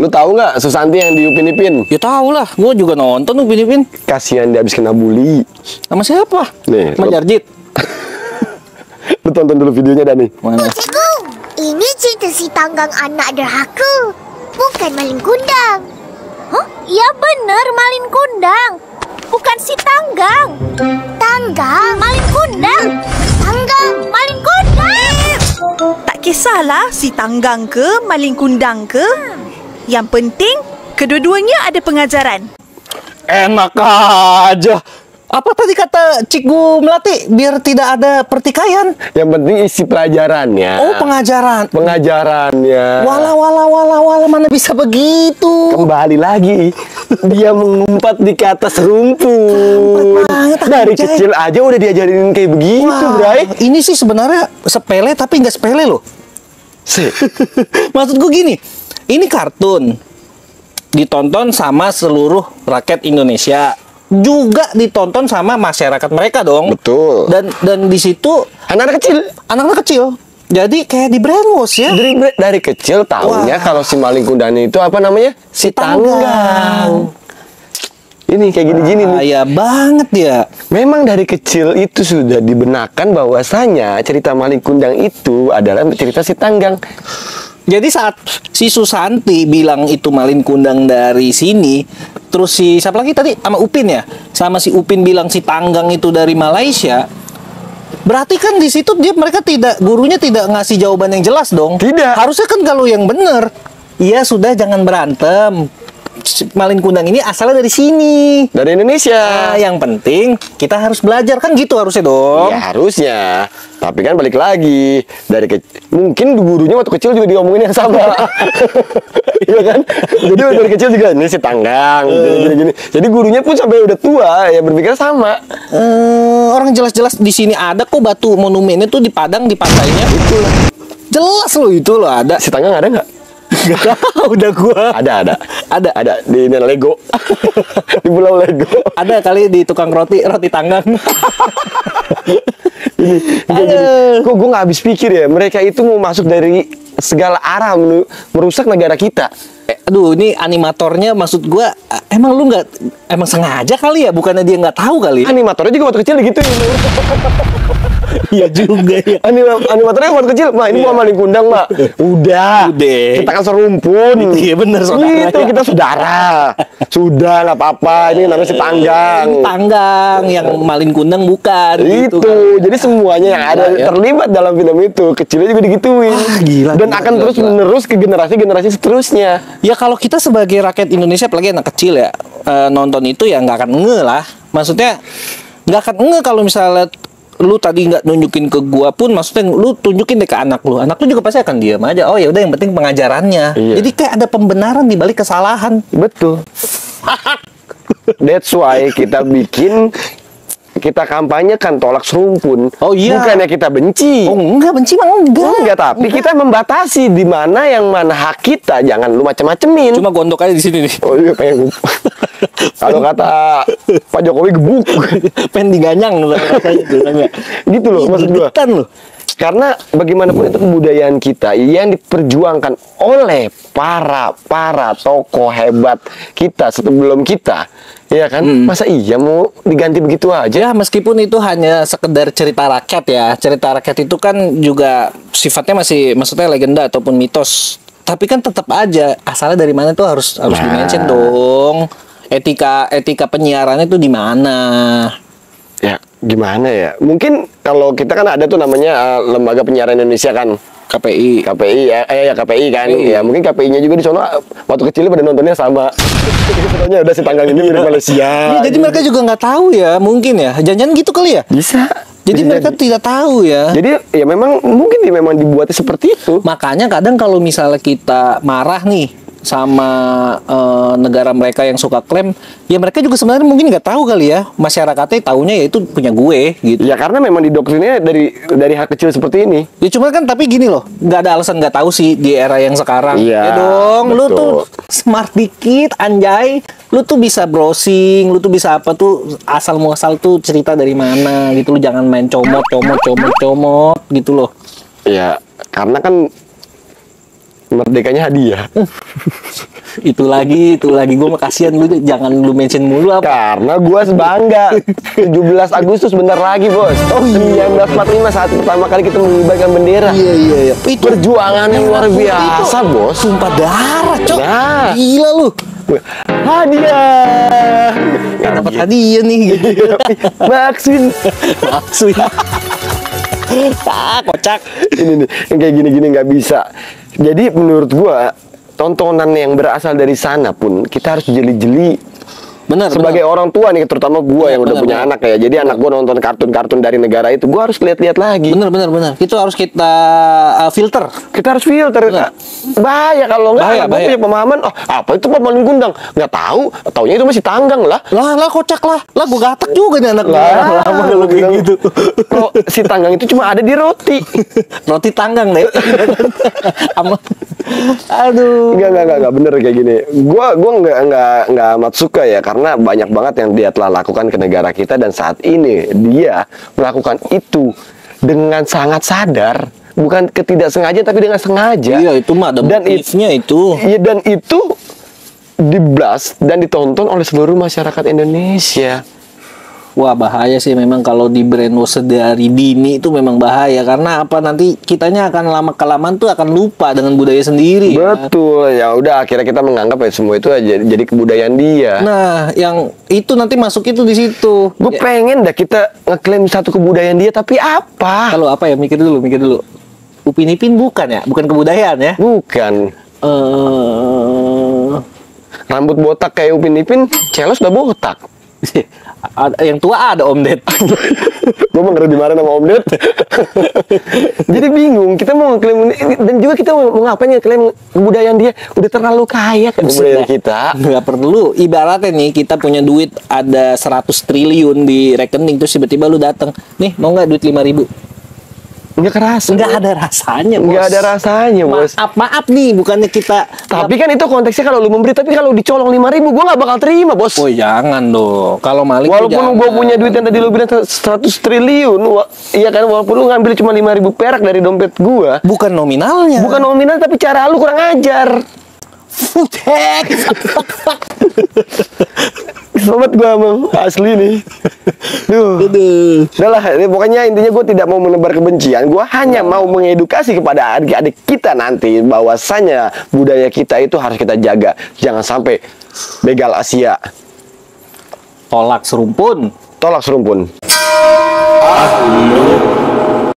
Lu tahu nggak Susanti yang di Upin Ipin? Ya tahu lah, gue juga nonton Upin Ipin. Kasihan dia habis kena bully. Sama siapa? Nih, Mas Jarjit. Lu tonton dulu videonya Dani. Mana? Cikgu, ini cerita si Tanggang anak derhaka, bukan maling kundang. Hah? Ya benar, maling kundang. Bukan si Tanggang. Tanggang, maling kundang. Tanggang, maling kundang. Tak kisahlah si Tanggang ke, maling kundang ke. Yang penting, kedua-duanya ada pengajaran. Enak aja. Apa tadi kata Cikgu Melati? Biar tidak ada pertikaian. Yang penting isi pelajarannya. Oh, pengajaran. Pengajarannya. Wala, mana bisa begitu? Kembali lagi, dia mengumpat di atas rumput. Banget, Dari anjay. kecil aja udah diajarin kayak begitu, Wah, Bray. ini sih sebenarnya sepele tapi nggak sepele loh. Maksud gue gini, ini kartun ditonton sama seluruh rakyat Indonesia, juga ditonton sama masyarakat mereka dong. Betul. Dan di situ Anak-anak kecil. anak-anak kecil. Jadi kayak di brainwash ya. Dari kecil tahunya Wah. kalau si maling kundang itu apa namanya? Si Tanggang. Ini kayak gini-gini nih. Ya banget ya. Memang dari kecil itu sudah dibenarkan bahwasanya cerita maling kundang itu adalah cerita si Tanggang. Jadi saat si Susanti bilang itu maling kundang dari sini, terus si siapa lagi tadi sama Upin ya, sama si Upin bilang si Tanggang itu dari Malaysia, berarti kan di situ gurunya tidak ngasih jawaban yang jelas dong. Tidak. Harusnya kan kalau yang benar, iya sudah jangan berantem. Maling kundang ini asalnya dari sini. Dari Indonesia. Nah, yang penting kita harus belajar kan gitu harusnya dong. Ya harusnya. Tapi kan balik lagi mungkin gurunya waktu kecil juga diomongin yang sama. Iya kan? Jadi dari kecil juga ini si Tanggang gini. Jadi gurunya pun sampai udah tua ya berpikir sama. Orang jelas-jelas di sini ada kok batu monumennya tuh di Padang di pantainya. Itulah. Jelas loh itu loh ada. Si Tanggang ada nggak? Gak tahu udah gua. Ada di Lego. Di Pulau Lego. Ada kali di tukang roti Tanggang. Kok gue nggak habis pikir ya, mereka itu mau masuk dari segala arah merusak negara kita. Aduh, ini animatornya maksud gua emang lu nggak emang sengaja kali ya, bukannya dia nggak tahu kali. Animatornya juga waktu kecil gitu. Iya juga ya. Animatornya waktu kecil, "Ma, ini mau maling kundang, Mak." Udah. Kita kan serumpun. Iya bener, saudara. Itu kita saudara. Sudah nggak apa-apa, ini namanya si Tanggang. Tanggang yang maling kundang bukan. Itu. Gitu kan. Jadi semuanya yang ada Ya. terlibat dalam film itu, kecilnya juga digituin. Gila, Dan gila, akan gila, terus gila. menerus ke generasi-generasi seterusnya. Ya kalau kita sebagai rakyat Indonesia, apalagi anak kecil ya, nonton itu ya nggak akan nge lah. Maksudnya nggak akan nge kalau misalnya lu tadi nggak nunjukin ke gua pun, maksudnya lu tunjukin deh ke anak lu juga pasti akan diam aja. Oh ya udah, yang penting pengajarannya. Iya. Jadi kayak ada pembenaran di balik kesalahan. Betul. That's why kita kampanyekan tolak serumpun. Oh iya. Bukannya kita benci. Oh enggak, benci mah enggak. Tapi kita membatasi di mana yang mana hak kita. Jangan lu macem-macemin. Cuma gondok aja di sini nih. Oh iya, kayak kalau kata Pak Jokowi gebuk. Pengen diganyang Gitu loh maksud gua. Deg-degan loh. Karena bagaimanapun itu kebudayaan kita yang diperjuangkan oleh para tokoh hebat kita sebelum kita, ya kan? Masa iya mau diganti begitu aja? Ya meskipun itu hanya sekedar cerita rakyat ya. Cerita rakyat itu kan juga sifatnya masih, maksudnya legenda ataupun mitos. Tapi kan tetap aja asalnya dari mana tuh harus di-mention dong. Etika penyiarannya tuh di mana? Ya gimana ya? Mungkin kalau kita kan ada tuh namanya Lembaga Penyiaran Indonesia kan, KPI ya, KPI kan. Ya mungkin KPI-nya juga di sono waktu kecilnya pada nontonnya sama. Soalnya udah si Tanggang ini mirip Malaysia. Ya, jadi mereka juga nggak tahu ya, mungkin ya. Jangan-jangan gitu kali ya? Bisa. Jadi mereka tidak tahu ya. Jadi ya memang mungkin memang dibuatnya seperti itu. Makanya kadang kalau misalnya kita marah nih sama negara mereka yang suka klaim, ya mereka juga sebenarnya mungkin nggak tahu kali ya, masyarakatnya taunya ya itu punya gue gitu. Ya karena memang didoktrinnya dari hak kecil seperti ini. Ya cuma kan tapi gini loh, nggak ada alasan nggak tahu sih di era yang sekarang. Iya, Ya dong, lu betul. tuh smart dikit, anjay. Lu tuh bisa browsing, lu tuh bisa apa tuh, asal muasal tuh cerita dari mana gitu. Lu jangan main comot gitu loh. Ya karena kan merdekanya hadiah. Itu lagi gue mah kasihan lu, jangan lu mention mulu apa. Karena gua bangga. 17 Agustus bentar lagi, Bos. Oh, 1945 saat pertama kali kita mengibarkan bendera. Iya. Itu Perjuangan yang luar biasa, itu Bos. tumpah darah, Cok. Nah. Gila lu. Hadiah. Dapat hadiah nih gitu. Maksud. Kocak. Ini nih, yang kayak gini-gini nggak bisa. Jadi menurut gua tontonan yang berasal dari sana pun kita harus jeli-jeli. Benar. Sebagai orang tua nih, terutama gua yang udah benar, punya benar. anak ya. Jadi anak gua nonton kartun-kartun dari negara itu, gua harus lihat-lihat lagi. Benar. Itu harus kita filter. Kita harus filter. Benar. Bahaya kalau nggak. Bahaya, Anak gua bahaya. punya pemahaman. Oh, apa itu Malin Kundang? Nggak tahu. Taunya itu masih Tanggang lah. Lah kocak lah. Lah gua gatak juga nih anak Lah, lama kalau kayak bilang, gitu. Kalau si Tanggang itu cuma ada di roti. Roti tanggang deh. Aduh. Enggak bener kayak gini. Gua enggak amat suka ya, karena banyak banget yang dia telah lakukan ke negara kita, dan saat ini dia melakukan itu dengan sangat sadar, bukan ketidaksengajaan tapi dengan sengaja. Iya, itu mah ada motifnya itu. Iya, dan itu diblast dan ditonton oleh seluruh masyarakat Indonesia. Wah, bahaya sih memang kalau di brainwash dari dini itu memang bahaya, karena apa, nanti kitanya akan lama kelamaan tuh akan lupa dengan budaya sendiri. Betul. Ya udah, akhirnya kita menganggap ya semua itu jadi kebudayaan dia. Nah, yang itu nanti masuk itu di situ. Gue pengen dah kita ngeklaim satu kebudayaan dia, tapi apa? Kalau apa ya, mikir dulu. Upin Ipin bukan ya? Bukan kebudayaan ya? Bukan. Rambut botak kayak Upin Ipin, Celos udah botak. Yang tua ada Om Ded. Gue mau ngerti dimarahin sama Om Ded. Jadi bingung, kita mau ngeklaim, dan juga kita mau ngapain ngeklaim kebudayaan dia. Udah terlalu kaya kan kebudayaan kita. Nggak perlu. Ibaratnya nih, kita punya duit ada 100 triliun di rekening, terus tiba-tiba lu datang, nih mau nggak duit 5.000? Nggak kerasa. Nggak ada rasanya, Bos. Nggak ada rasanya, Bos. Maaf nih, bukannya kita. Tapi kan itu konteksnya kalau lu memberi, tapi kalau dicolong 5.000, gue nggak bakal terima, Bos. Oh, jangan dong. Kalau maling tuh Walaupun jangan. gue punya duit yang tadi lu bilang 100 triliun, iya kan, walaupun lu ngambil cuma 5.000 perak dari dompet gua, Bukan nominalnya. bukan nominal, tapi cara lu kurang ajar. Futek. Sobat gua emang asli nih. Duh. Udah lah, pokoknya intinya gue tidak mau menebar kebencian. Gue hanya mau mengedukasi kepada adik-adik kita nanti bahwasanya budaya kita itu harus kita jaga. Jangan sampai begal Asia. Tolak serumpun. Tolak serumpun.